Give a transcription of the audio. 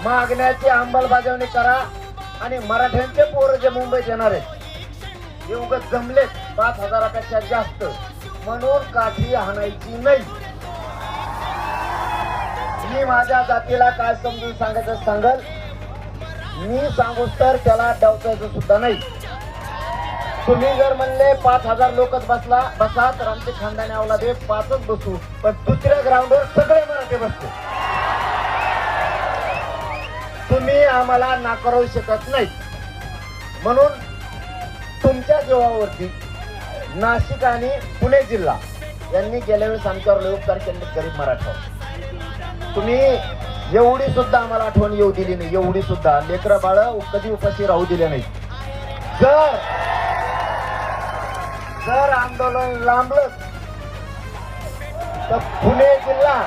मागण्याची अंमलबजावणी करा आणि मराठ्यांचे पोरं जे मुंबईत येणार आहेत हे उगाच जमलेत 5,000पेक्षा जास्त म्हणून काठी हाणायची नाही. मी माझ्या जातीला काय समजून सांगायचं सांगल, मी सांगूस तर त्याला डावचायचं सुद्धा नाही. तुम्ही जर म्हणले 5,000 लोकच बसा तर आमचे खानदानी अवलादे 5च बसू, पण दुसऱ्या ग्राउंडवर सगळे मराठी बसते. तुम्ही आम्हाला नाकारू शकत नाही. म्हणून तुमच्या जीवावरती नाशिक आणि पुणे जिल्हा यांनी गेल्या वेळेस आमच्यावर लय उपकार केले गरीब मराठा. तुम्ही एवढी सुद्धा आम्हाला आठवण येऊ दिली नाही, एवढी सुद्धा लेकरं बाळ कधी उपाशी राहू दिले नाही. जर आंदोलन लांबलं तर पुणे जिल्हा